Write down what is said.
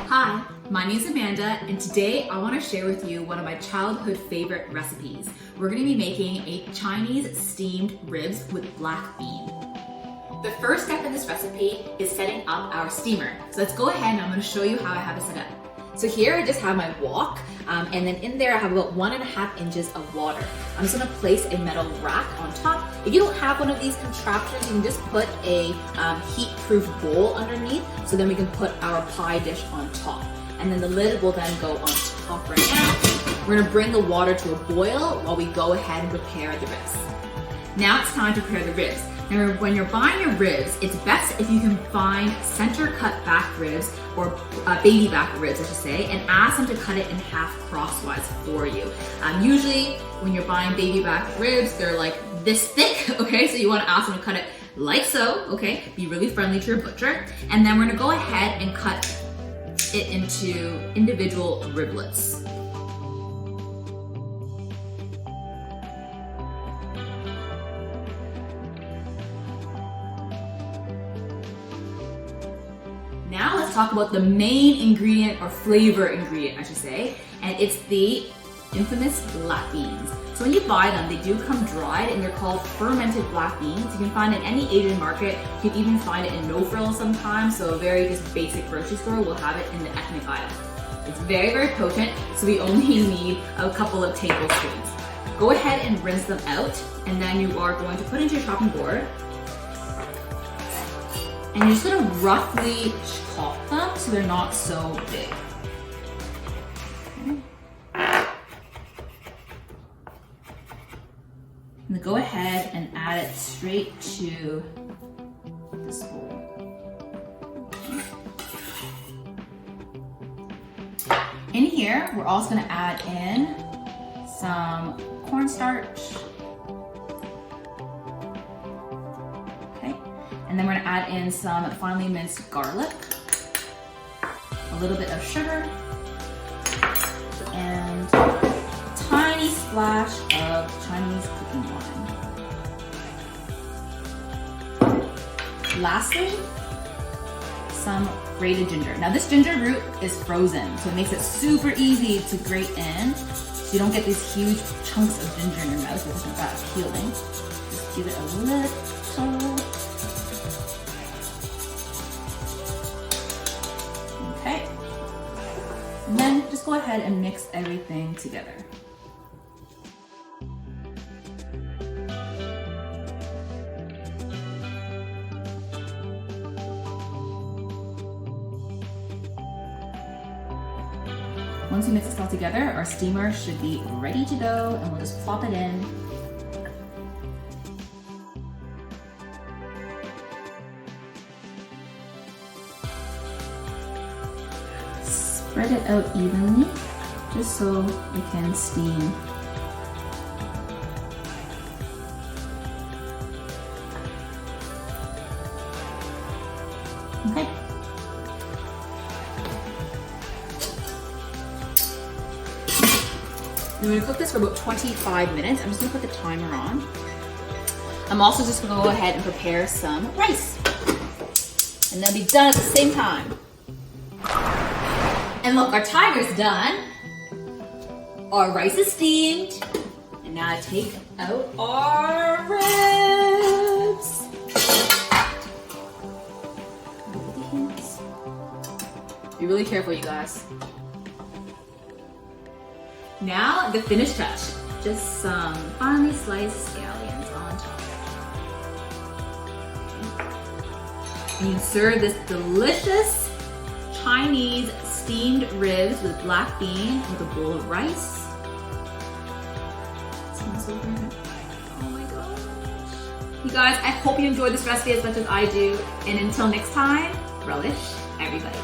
Hi, my name is Amanda, and today I want to share with you one of my childhood favorite recipes. We're going to be making a Chinese steamed ribs with black bean. The first step in this recipe is setting up our steamer. So let's go ahead and I'm going to show you how I have it set up. So here I just have my wok, and then in there I have about 1.5 inches of water. I'm just gonna place a metal rack on top. If you don't have one of these contraptions, you can just put a heat-proof bowl underneath, so then we can put our pie dish on top. And then the lid will then go on top right now. We're gonna bring the water to a boil while we go ahead and prepare the ribs. Now it's time to prepare the ribs. Now, when you're buying your ribs, it's best if you can find center cut back ribs or baby back ribs, I should say, and ask them to cut it in half crosswise for you. Usually, when you're buying baby back ribs, they're like this thick, okay? So you want to ask them to cut it like so, okay? Be really friendly to your butcher. And then we're gonna go ahead and cut it into individual riblets. Now let's talk about the main ingredient, or flavor ingredient I should say, and it's the infamous black beans. So when you buy them, they do come dried and they're called fermented black beans. You can find it in any Asian market. You can even find it in no frills sometimes, so a very just basic grocery store will have it in the ethnic aisle. It's very, very potent, so we only need a couple of tablespoons. Go ahead and rinse them out, and then you are going to put into your chopping board. And you're just gonna roughly chop them so they're not so big. Okay. And go ahead and add it straight to this bowl. In here, we're also gonna add in some cornstarch. And then we're gonna add in some finely minced garlic, a little bit of sugar, and a tiny splash of Chinese cooking wine. Lastly, some grated ginger. Now this ginger root is frozen, so it makes it super easy to grate in, so you don't get these huge chunks of ginger in your mouth, which isn't that appealing. Just give it a little. Okay, and then just go ahead and mix everything together. Once you mix this all together, our steamer should be ready to go, and we'll just plop it in. Spread it out evenly, just so it can steam. Okay. We're gonna cook this for about 25 minutes. I'm just gonna put the timer on. I'm also just gonna go ahead and prepare some rice. And they'll be done at the same time. And look, our timer's done. Our rice is steamed. And now I take out our ribs. Be really careful, you guys. Now, the finished touch. Just some finely sliced scallions on top. And you serve this delicious Chinese steamed ribs with black bean with a bowl of rice. It smells so good. Oh my gosh. You guys, I hope you enjoyed this recipe as much as I do. And until next time, relish, everybody.